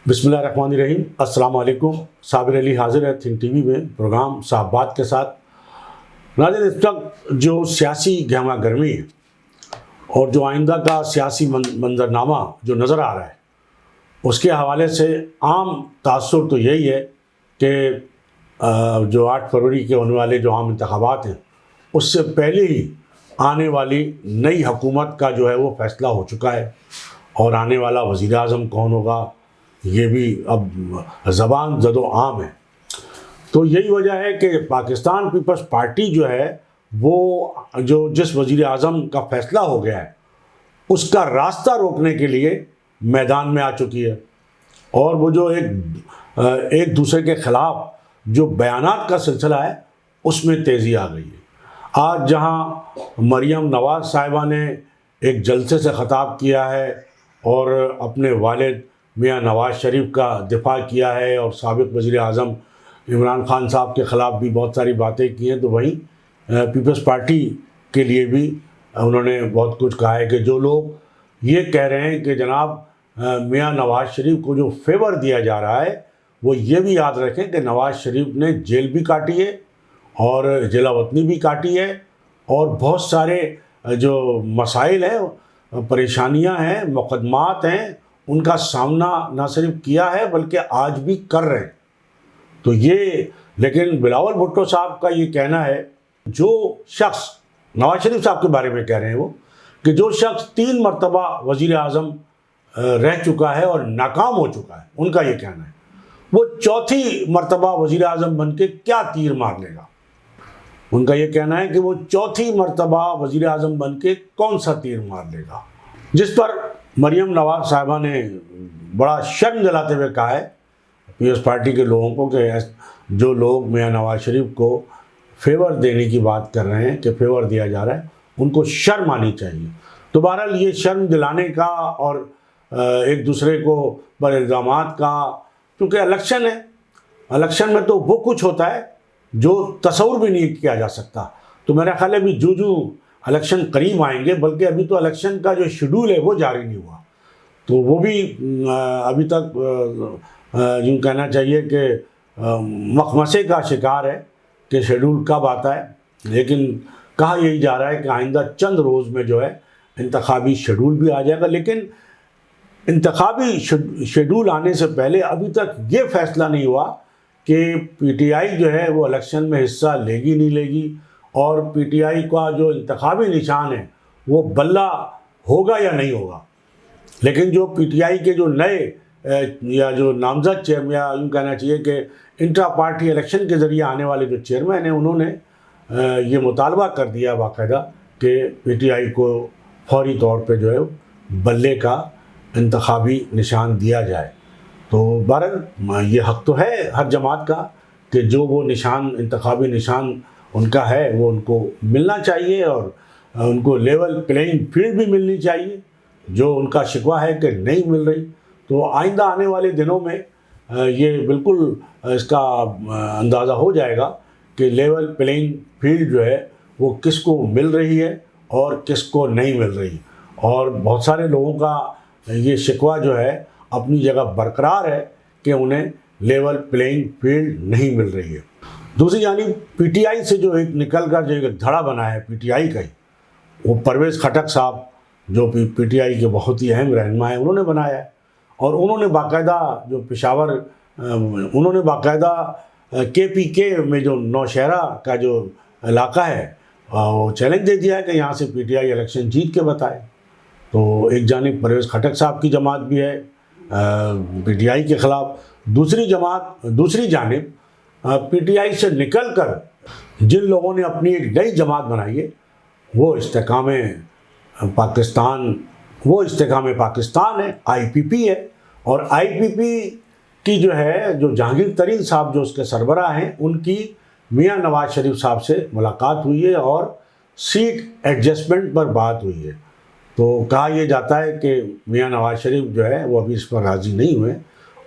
بسم اللہ الرحمن الرحیم۔ السلام علیکم۔ صابر علی حاضر ہے تھنک ٹی وی میں پروگرام صاحب بات کے ساتھ۔ ناظرین، اس وقت جو سیاسی گہما گرمی ہے اور جو آئندہ کا سیاسی منظرنامہ جو نظر آ رہا ہے، اس کے حوالے سے عام تاثر تو یہی ہے کہ جو 8 فروری کے ہونے والے جو عام انتخابات ہیں، اس سے پہلے ہی آنے والی نئی حکومت کا جو ہے وہ فیصلہ ہو چکا ہے، اور آنے والا وزیر اعظم کون ہوگا یہ بھی اب زبان زد و عام ہے۔ تو یہی وجہ ہے کہ پاکستان پیپلز پارٹی جو ہے وہ جس وزیر اعظم کا فیصلہ ہو گیا ہے اس کا راستہ روکنے کے لیے میدان میں آ چکی ہے، اور وہ جو ایک دوسرے کے خلاف جو بیانات کا سلسلہ ہے اس میں تیزی آ گئی ہے۔ آج جہاں مریم نواز صاحبہ نے ایک جلسے سے خطاب کیا ہے اور اپنے والد میاں نواز شریف کا دفاع کیا ہے، اور سابق وزیر اعظم عمران خان صاحب کے خلاف بھی بہت ساری باتیں کی ہیں، تو وہیں پیپلز پارٹی کے لیے بھی انہوں نے بہت کچھ کہا ہے کہ جو لوگ یہ کہہ رہے ہیں کہ جناب میاں نواز شریف کو جو فیور دیا جا رہا ہے، وہ یہ بھی یاد رکھیں کہ نواز شریف نے جیل بھی کاٹی ہے اور جلا وطنی بھی کاٹی ہے، اور بہت سارے جو مسائل ہیں، پریشانیاں ہیں، مقدمات ہیں، ان کا سامنا نہ صرف کیا ہے بلکہ آج بھی کر رہے ہیں۔ تو لیکن بلاول بھٹو صاحب کا یہ کہنا ہے، جو شخص نواز شریف صاحب کے بارے میں کہہ رہے ہیں وہ کہ جو شخص 3 مرتبہ وزیر اعظم رہ چکا ہے اور ناکام ہو چکا ہے، ان کا یہ کہنا ہے وہ 4تھی مرتبہ وزیر اعظم بن کے کیا تیر مار لے گا۔ ان کا یہ کہنا ہے کہ وہ 4تھی مرتبہ وزیر اعظم بن کے کون سا تیر مار لے گا، جس پر مریم نواز صاحبہ نے بڑا شرم دلاتے ہوئے کہا ہے پیپلز پارٹی کے لوگوں کو کہ جو لوگ میاں نواز شریف کو فیور دینے کی بات کر رہے ہیں کہ فیور دیا جا رہا ہے، ان کو شرم آنی چاہیے۔ تو بہرحال یہ شرم دلانے کا اور ایک دوسرے کو پر الزامات کا، کیونکہ الیکشن ہے، الیکشن میں تو وہ کچھ ہوتا ہے جو تصور بھی نہیں کیا جا سکتا۔ تو میرا خیال ہے بھی جو الیکشن قریب آئیں گے، بلکہ ابھی تو الیکشن کا جو شیڈول ہے وہ جاری نہیں ہوا، تو وہ بھی ابھی تک یوں کہنا چاہیے کہ مخمسے کا شکار ہے کہ شیڈول کب آتا ہے۔ لیکن کہا یہی جا رہا ہے کہ آئندہ چند روز میں جو ہے انتخابی شیڈول بھی آ جائے گا، لیکن انتخابی شیڈول آنے سے پہلے ابھی تک یہ فیصلہ نہیں ہوا کہ پی ٹی آئی جو ہے وہ الیکشن میں حصہ لے گی نہیں لے گی، اور پی ٹی آئی کا جو انتخابی نشان ہے وہ بلہ ہوگا یا نہیں ہوگا۔ لیکن جو پی ٹی آئی کے جو نئے یا جو نامزد چیئرمین، یا یوں کہنا چاہیے کہ انٹرا پارٹی الیکشن کے ذریعے آنے والے جو چیئرمین ہیں، انہوں نے یہ مطالبہ کر دیا باقاعدہ کہ پی ٹی آئی کو فوری طور پہ جو ہے بلے کا انتخابی نشان دیا جائے۔ تو بہرحال یہ حق تو ہے ہر جماعت کا کہ جو وہ نشان، انتخابی نشان ان کا ہے، وہ ان کو ملنا چاہیے، اور ان کو لیول پلینگ فیلڈ بھی ملنی چاہیے، جو ان کا شکوہ ہے کہ نہیں مل رہی۔ تو آئندہ آنے والے دنوں میں یہ بالکل اس کا اندازہ ہو جائے گا کہ لیول پلینگ فیلڈ جو ہے وہ کس کو مل رہی ہے اور کس کو نہیں مل رہی، اور بہت سارے لوگوں کا یہ شکوہ جو ہے اپنی جگہ برقرار ہے کہ انہیں لیول پلینگ فیلڈ نہیں مل رہی ہے۔ دوسری جانب پی ٹی آئی سے جو ایک نکل کر جو ایک دھڑا بنا ہے پی ٹی آئی کا ہی، وہ پرویز خٹک صاحب جو پی ٹی آئی کے بہت ہی اہم رہنما ہیں، انہوں نے بنایا ہے، اور انہوں نے باقاعدہ جو پشاور، انہوں نے باقاعدہ کے پی کے میں جو نوشہرہ کا جو علاقہ ہے وہ چیلنج دے دیا ہے کہ یہاں سے پی ٹی آئی الیکشن جیت کے بتائے۔ تو ایک جانب پرویز خٹک صاحب کی جماعت بھی ہے پی ٹی آئی کے خلاف، دوسری جانب پی ٹی آئی سے نکل کر جن لوگوں نے اپنی ایک نئی جماعت بنائی ہے وہ استحکام پاکستان ہے، آئی پی پی ہے، اور آئی پی پی کی جو ہے جو جہانگیر ترین صاحب جو اس کے سربراہ ہیں، ان کی میاں نواز شریف صاحب سے ملاقات ہوئی ہے اور سیٹ ایڈجسٹمنٹ پر بات ہوئی ہے۔ تو کہا یہ جاتا ہے کہ میاں نواز شریف جو ہے وہ ابھی اس پر راضی نہیں ہوئے،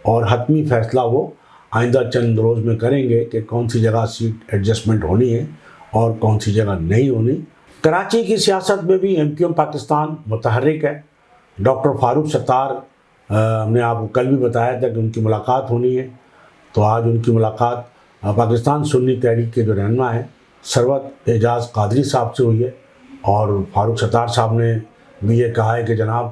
اور حتمی فیصلہ وہ آئندہ چند روز میں کریں گے کہ کون سی جگہ سیٹ ایڈجسٹمنٹ ہونی ہے اور کون سی جگہ نہیں ہونی۔ کراچی کی سیاست میں بھی ایم کیو ایم پاکستان متحرک ہے۔ ڈاکٹر فاروق ستار ہم نے آپ کو کل بھی بتایا تھا کہ ان کی ملاقات ہونی ہے، تو آج ان کی ملاقات پاکستان سنی تحریک کے جو رہنما ہیں ثروت اعجاز قادری صاحب سے ہوئی ہے، اور فاروق ستار صاحب نے بھی یہ کہا ہے کہ جناب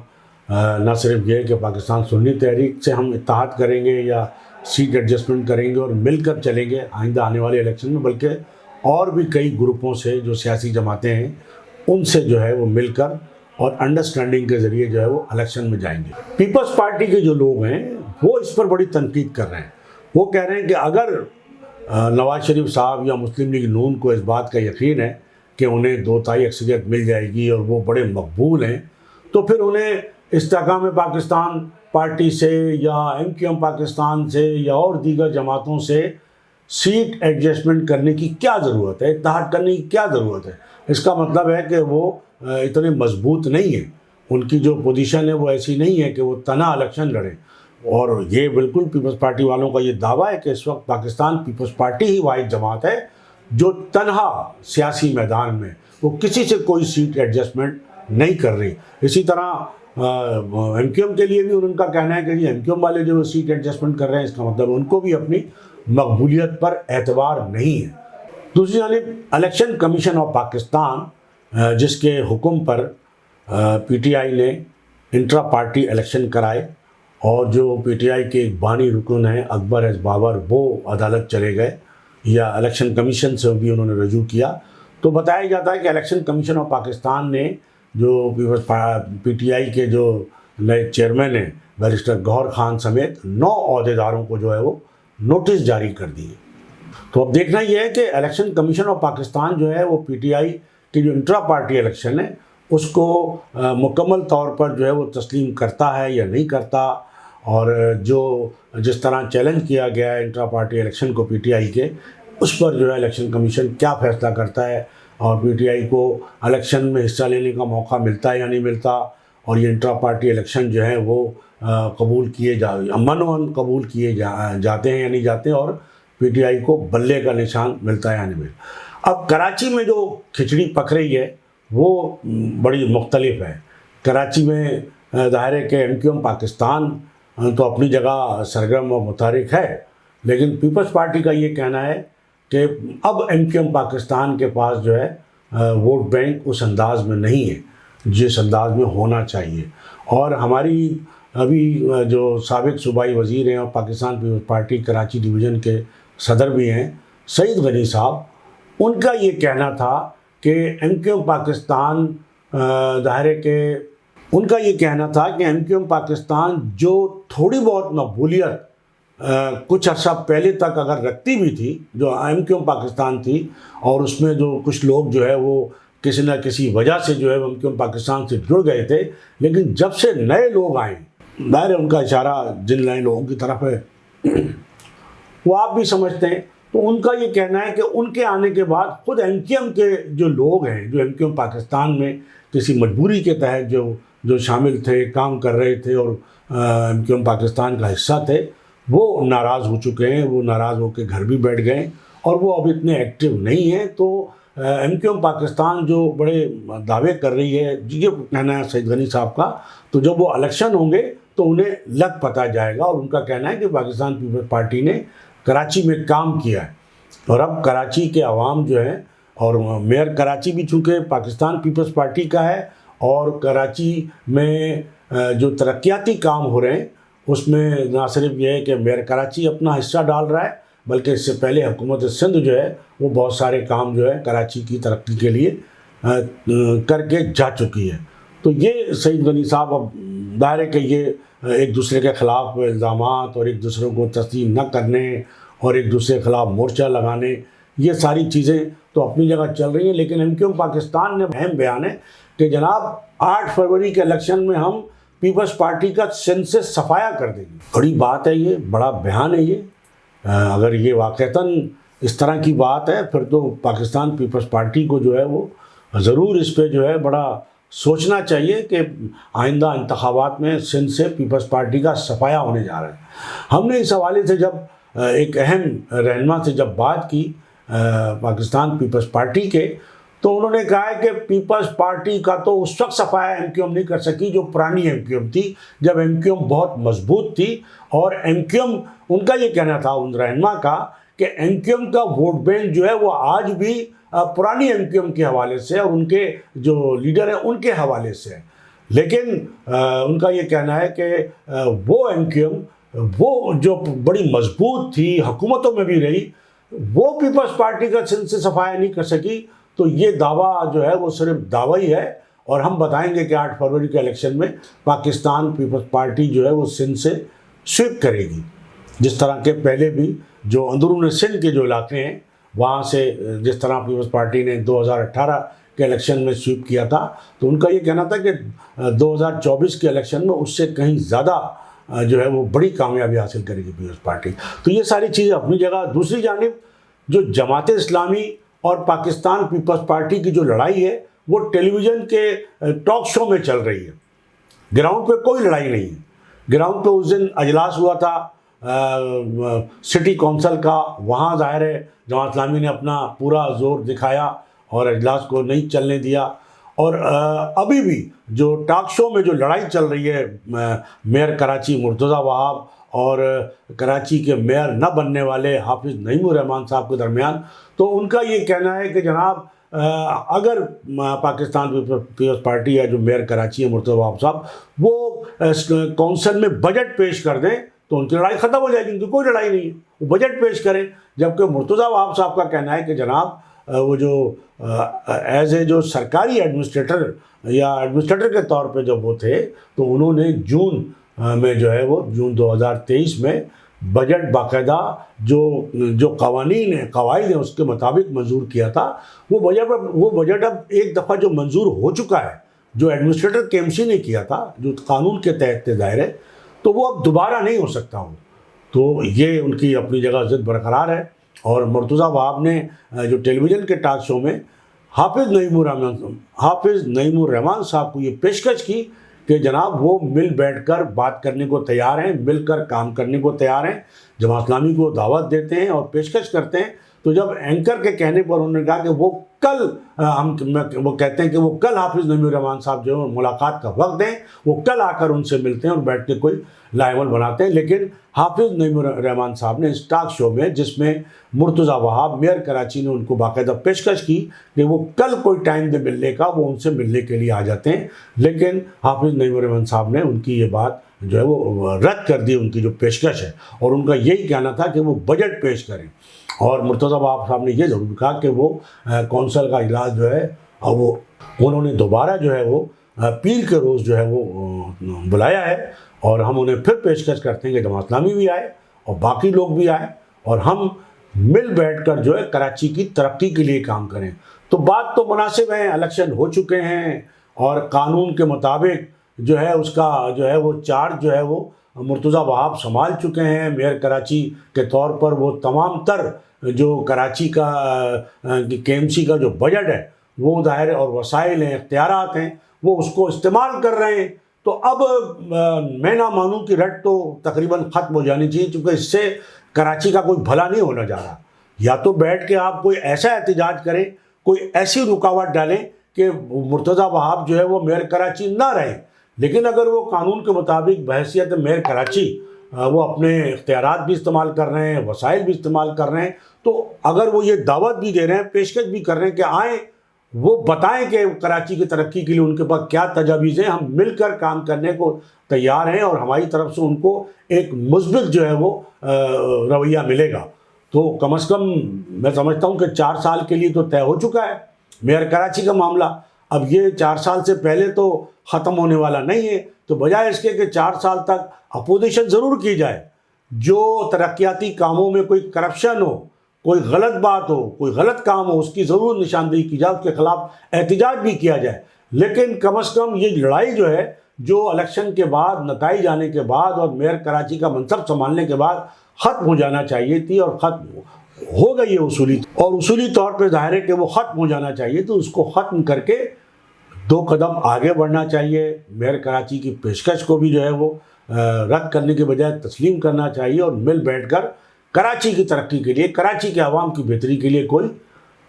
نہ صرف یہ کہ پاکستان سنی تحریک سے ہم اتحاد کریں گے یا سیٹ ایڈجسٹمنٹ کریں گے اور مل کر چلیں گے آئندہ آنے والے الیکشن میں، بلکہ اور بھی کئی گروپوں سے جو سیاسی جماعتیں ہیں ان سے جو ہے وہ مل کر اور انڈرسٹینڈنگ کے ذریعے جو ہے وہ الیکشن میں جائیں گے۔ پیپلز پارٹی کے جو لوگ ہیں وہ اس پر بڑی تنقید کر رہے ہیں، وہ کہہ رہے ہیں کہ اگر نواز شریف صاحب یا مسلم لیگ نون کو اس بات کا یقین ہے کہ انہیں 2/3 اکثریت مل جائے گی اور وہ بڑے مقبول ہیں، تو پھر انہیں استحکام پاکستان پارٹی سے یا MQM پاکستان سے یا اور دیگر جماعتوں سے سیٹ ایڈجسٹمنٹ کرنے کی کیا ضرورت ہے، اتحاد کرنے کی کیا ضرورت ہے۔ اس کا مطلب ہے کہ وہ اتنے مضبوط نہیں ہیں، ان کی جو پوزیشن ہے وہ ایسی نہیں ہے کہ وہ تنہا الیکشن لڑیں۔ اور یہ بالکل پیپلز پارٹی والوں کا یہ دعویٰ ہے کہ اس وقت پاکستان پیپلز پارٹی ہی واحد جماعت ہے جو تنہا سیاسی میدان میں وہ کسی سے کوئی سیٹ ایڈجسٹمنٹ نہیں کر رہی۔ اسی طرح MQM کے لیے بھی ان کا کہنا ہے کہ یہ MQM والے جو سیٹ ایڈجسٹمنٹ کر رہے ہیں، اس کا مطلب ان کو بھی اپنی مقبولیت پر اعتبار نہیں ہے۔ دوسری جانب الیکشن کمیشن آف پاکستان جس کے حکم پر PTI نے انٹرا پارٹی الیکشن کرائے اور جو PTI کے ایک بانی رکن ہیں اکبر ایس بابر وہ عدالت چلے گئے یا الیکشن کمیشن سے بھی انہوں نے رجوع کیا، تو بتایا جاتا ہے کہ الیکشن کمیشن آف پاکستان نے جو PTI کے جو نئے چیئرمین ہیں بیرسٹر گوہر خان سمیت 9 عہدیداروں کو جو ہے وہ نوٹس جاری کر دیے۔ تو اب دیکھنا یہ ہے کہ الیکشن کمیشن آف پاکستان جو ہے وہ PTI کی جو انٹرا پارٹی الیکشن ہے اس کو مکمل طور پر جو ہے وہ تسلیم کرتا ہے یا نہیں کرتا، اور جو جس طرح چیلنج کیا گیا ہے انٹرا پارٹی الیکشن کو PTI کے، اس پر جو ہے الیکشن کمیشن کیا فیصلہ کرتا ہے، اور PTI کو الیکشن میں حصہ لینے کا موقع ملتا ہے یا نہیں ملتا، اور یہ انٹرا پارٹی الیکشن جو ہے وہ قبول کیے امن و امن قبول کیے جاتے ہیں یا نہیں جاتے، اور PTI کو بلے کا نشان ملتا ہے یا نہیں ملتا۔ اب کراچی میں جو کھچڑی پک رہی ہے وہ بڑی مختلف ہے۔ کراچی میں ظاہر ہے کہ MQM پاکستان تو اپنی جگہ سرگرم و متحرک ہے، لیکن پیپلز پارٹی کا یہ کہنا ہے کہ اب MQM پاکستان کے پاس جو ہے ووٹ بینک اس انداز میں نہیں ہے جس انداز میں ہونا چاہیے۔ اور ہماری ابھی جو سابق صوبائی وزیر ہیں اور پاکستان پیپلز پارٹی کراچی ڈویژن کے صدر بھی ہیں سعید غنی صاحب، ان کا یہ کہنا تھا کہ MQM پاکستان ظاہر ہے کہ ان کا یہ کہنا تھا کہ MQM پاکستان جو تھوڑی بہت مقبولیت کچھ عرصہ پہلے تک اگر رکھتی بھی تھی، جو MQM پاکستان تھی، اور اس میں جو کچھ لوگ جو ہے وہ کسی نہ کسی وجہ سے جو ہے MQM پاکستان سے جڑ گئے تھے، لیکن جب سے نئے لوگ آئے، ظاہر ہے ان کا اشارہ جن نئے لوگوں کی طرف ہے وہ آپ بھی سمجھتے ہیں، تو ان کا یہ کہنا ہے کہ ان کے آنے کے بعد خود MQM کے جو لوگ ہیں جو MQM پاکستان میں کسی مجبوری کے تحت جو شامل تھے، کام کر رہے تھے اور MQM پاکستان کا حصہ تھے، وہ ناراض ہو چکے ہیں، وہ ناراض ہو کے گھر بھی بیٹھ گئے اور وہ اب اتنے ایکٹیو نہیں ہیں۔ تو MQM پاکستان جو بڑے دعوے کر رہی ہے، یہ کہنا ہے سعید غنی صاحب کا، تو جب وہ الیکشن ہوں گے تو انہیں لگ پتہ جائے گا، اور ان کا کہنا ہے کہ پاکستان پیپلز پارٹی نے کراچی میں کام کیا ہے، اور اب کراچی کے عوام جو ہے، اور میئر کراچی بھی چونکہ پاکستان پیپلز پارٹی کا ہے، اور کراچی میں جو ترقیاتی کام ہو رہے ہیں اس میں نہ صرف یہ ہے کہ میئر کراچی اپنا حصہ ڈال رہا ہے، بلکہ اس سے پہلے حکومت سندھ جو ہے وہ بہت سارے کام جو ہے کراچی کی ترقی کے لیے کر کے جا چکی ہے۔ تو یہ سعید غنی صاحب اب ظاہر ہے کہ یہ ایک دوسرے کے خلاف الزامات اور ایک دوسرے کو تسلیم نہ کرنے اور ایک دوسرے کے خلاف مورچہ لگانے، یہ ساری چیزیں تو اپنی جگہ چل رہی ہیں، لیکن MQM پاکستان نے اہم بیان ہے کہ جناب 8 فروری کے الیکشن میں ہم پیپلز پارٹی کا سندھ سے صفایا کر دیں گے۔ بڑی بات ہے، یہ بڑا بیان ہے یہ۔ اگر یہ واقعتاً اس طرح کی بات ہے پھر تو پاکستان پیپلز پارٹی کو جو ہے وہ ضرور اس پہ جو ہے بڑا سوچنا چاہیے کہ آئندہ انتخابات میں سندھ سے پیپلز پارٹی کا صفایا ہونے جا رہا ہے۔ ہم نے اس حوالے سے جب ایک اہم رہنما سے جب بات کی پاکستان پیپلز پارٹی کے، تو انہوں نے کہا ہے کہ پیپلز پارٹی کا تو اس وقت صفایا ایم کیو ایم نہیں کر سکی جو پرانی ایم کیو ایم تھی، جب ایم کیو ایم بہت مضبوط تھی، اور ایم کیو ایم ان کا یہ کہنا تھا ان رہنما کا کہ ایم کیو ایم کا ووٹ بینک جو ہے وہ آج بھی پرانی ایم کیو ایم کے حوالے سے اور ان کے جو لیڈر ہیں ان کے حوالے سے ہے، لیکن ان کا یہ کہنا ہے کہ وہ ایم کیو ایم وہ جو بڑی مضبوط تھی، حکومتوں میں بھی رہی، وہ پیپلز پارٹی کا سندھ سے صفایا نہیں کر سکی. تو یہ دعویٰ جو ہے وہ صرف دعویٰ ہی ہے، اور ہم بتائیں گے کہ 8 فروری کے الیکشن میں پاکستان پیپلز پارٹی جو ہے وہ سندھ سے سویپ کرے گی، جس طرح کے پہلے بھی جو اندرون سندھ کے جو علاقے ہیں وہاں سے جس طرح پیپلز پارٹی نے 2018 کے الیکشن میں سویپ کیا تھا، تو ان کا یہ کہنا تھا کہ 2024 کے الیکشن میں اس سے کہیں زیادہ جو ہے وہ بڑی کامیابی حاصل کرے گی پیپلز پارٹی. تو یہ ساری چیزیں اپنی جگہ. دوسری جانب جو جماعت اسلامی اور پاکستان پیپلز پارٹی کی جو لڑائی ہے وہ ٹیلی ویژن کے ٹاک شو میں چل رہی ہے، گراؤنڈ پہ کوئی لڑائی نہیں ہے. گراؤنڈ پہ اس دن اجلاس ہوا تھا سٹی کونسل کا، وہاں ظاہر ہے جماعت اسلامی نے اپنا پورا زور دکھایا اور اجلاس کو نہیں چلنے دیا. اور ابھی بھی جو ٹاک شو میں جو لڑائی چل رہی ہے میئر کراچی مرتضیٰ وہاب اور کراچی کے میئر نہ بننے والے حافظ نعیم الرحمان صاحب کے درمیان، تو ان کا یہ کہنا ہے کہ جناب اگر پاکستان پیپلز پارٹی یا جو میئر کراچی ہے مرتضیٰ وہاب صاحب وہ کونسل میں بجٹ پیش کر دیں تو ان کی لڑائی ختم ہو جائے گی، ان کی کوئی لڑائی نہیں ہے، وہ بجٹ پیش کریں. جبکہ مرتضیٰ وہاب صاحب کا کہنا ہے کہ جناب وہ جو ایز اے جو سرکاری ایڈمنسٹریٹر یا ایڈمنسٹریٹر کے طور پہ جب وہ تھے تو انہوں نے جون میں جو ہے وہ جون 2023 میں بجٹ باقاعدہ جو قوانین ہیں قواعد ہیں اس کے مطابق منظور کیا تھا. وہ بجٹ اب ایک دفعہ جو منظور ہو چکا ہے، جو ایڈمنسٹریٹر کے ایم سی نے کیا تھا، جو قانون کے تحت دائر ہے، تو وہ اب دوبارہ نہیں ہو سکتا ہوں. تو یہ ان کی اپنی جگہ ضد برقرار ہے. اور مرتضیٰ وہاب نے جو ٹیلی ویژن کے ٹاک شو میں حافظ نعیم الرحمان صاحب کو یہ پیشکش کی کہ جناب وہ مل بیٹھ کر بات کرنے کو تیار ہیں، مل کر کام کرنے کو تیار ہیں، جماعت اسلامی کو دعوت دیتے ہیں اور پیشکش کرتے ہیں. تو جب اینکر کے کہنے پر انہوں نے کہا کہ وہ کہتے ہیں کہ وہ کل حافظ نعیم الرحمان صاحب جو ہے ملاقات کا وقت دیں، وہ کل آ کر ان سے ملتے ہیں اور بیٹھ کے کوئی لائحہ بناتے ہیں. لیکن حافظ نعیم الرحمان صاحب نے اس ٹاک شو میں، جس میں مرتضیٰ وہاب میئر کراچی نے ان کو باقاعدہ پیشکش کی کہ وہ کل کوئی ٹائم دے ملنے کا، وہ ان سے ملنے کے لیے آ جاتے ہیں، لیکن حافظ نعیم الرحمان صاحب نے ان کی یہ بات جو ہے وہ رد کر دی، ان کی جو پیشکش ہے. اور ان کا یہی کہنا تھا کہ وہ بجٹ پیش کریں. اور مرتضیٰ وہاب صاحب نے یہ ضرور کہا کہ وہ کونسل کا اجلاس جو ہے وہ انہوں نے دوبارہ جو ہے وہ پیر کے روز جو ہے وہ بلایا ہے، اور ہم انہیں پھر پیشکش کرتے ہیں کہ جماعت اسلامی بھی آئے اور باقی لوگ بھی آئے اور ہم مل بیٹھ کر جو ہے کراچی کی ترقی کے لیے کام کریں. تو بات تو مناسب ہے، الیکشن ہو چکے ہیں اور قانون کے مطابق جو ہے اس کا جو ہے وہ چارج جو ہے وہ مرتضیٰ وہاب سنبھال چکے ہیں. میئر کراچی کے طور پر وہ تمام تر جو کراچی کا کے ایم سی کا جو بجٹ ہے وہ ظاہر اور وسائل ہیں، اختیارات ہیں، وہ اس کو استعمال کر رہے ہیں. تو اب میں نہ مانوں کی رٹ تو تقریباً ختم ہو جانی چاہیے، کیونکہ اس سے کراچی کا کوئی بھلا نہیں ہونا جا رہا. یا تو بیٹھ کے آپ کوئی ایسا احتجاج کریں، کوئی ایسی رکاوٹ ڈالیں کہ مرتضیٰ وہاب جو ہے وہ میئر کراچی نہ رہیں. لیکن اگر وہ قانون کے مطابق بحیثیت میئر کراچی وہ اپنے اختیارات بھی استعمال کر رہے ہیں، وسائل بھی استعمال کر رہے ہیں، تو اگر وہ یہ دعوت بھی دے رہے ہیں، پیشکش بھی کر رہے ہیں کہ آئیں، وہ بتائیں کہ کراچی کی ترقی کے لیے ان کے پاس کیا تجاویز ہیں، ہم مل کر کام کرنے کو تیار ہیں اور ہماری طرف سے ان کو ایک مثبت جو ہے وہ رویہ ملے گا. تو کم از کم میں سمجھتا ہوں کہ 4 سال کے لیے تو طے ہو چکا ہے میئر کراچی کا معاملہ. اب یہ 4 سال سے پہلے تو ختم ہونے والا نہیں ہے. تو بجائے اس کے کہ 4 سال تک اپوزیشن ضرور کی جائے، جو ترقیاتی کاموں میں کوئی کرپشن ہو، کوئی غلط بات ہو، کوئی غلط کام ہو، اس کی ضرور نشاندہی کی جائے، اس کے خلاف احتجاج بھی کیا جائے. لیکن کم از کم یہ لڑائی جو ہے جو الیکشن کے بعد، نتائج آنے کے بعد اور میئر کراچی کا منصب سنبھالنے کے بعد ختم ہو جانا چاہیے تھی، اور ختم ہو گئی ہے اصولی طور پہ ظاہر ہے کہ وہ ختم ہو جانا چاہیے. تو اس کو ختم کر کے 2 قدم آگے بڑھنا چاہیے. میئر کراچی کی پیشکش کو بھی جو ہے وہ رد کرنے کے بجائے تسلیم کرنا چاہیے اور مل بیٹھ کر کراچی کی ترقی کے لیے، کراچی کے عوام کی بہتری کے لیے کوئی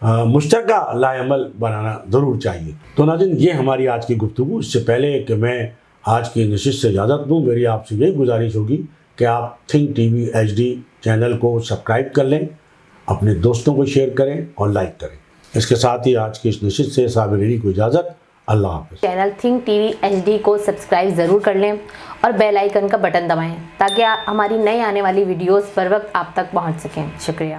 مشترکہ لائعمل بنانا ضرور چاہیے۔ تو ناظرین، یہ ہماری آج کی گفتگو۔ اس سے پہلے کہ میں آج کی نشست سے اجازت دوں، میری آپ سے یہی گزارش ہوگی کہ آپ think T V HD channel کو سبسکرائب کر لیں، اپنے دوستوں کو شیئر کریں اور لائک کریں۔ اس کے ساتھ ہی آج کی اس نشست سے صابر علی کو اجازت۔ اللہ حافظ۔ Channel think T V HD کو سبسکرائب ضرور کر لیں اور بیل آئیکن کا بٹن دبائیں تاکہ ہماری نئی آنے والی ویڈیوز پر وقت آپ تک پہنچ سکیں۔ شکریہ۔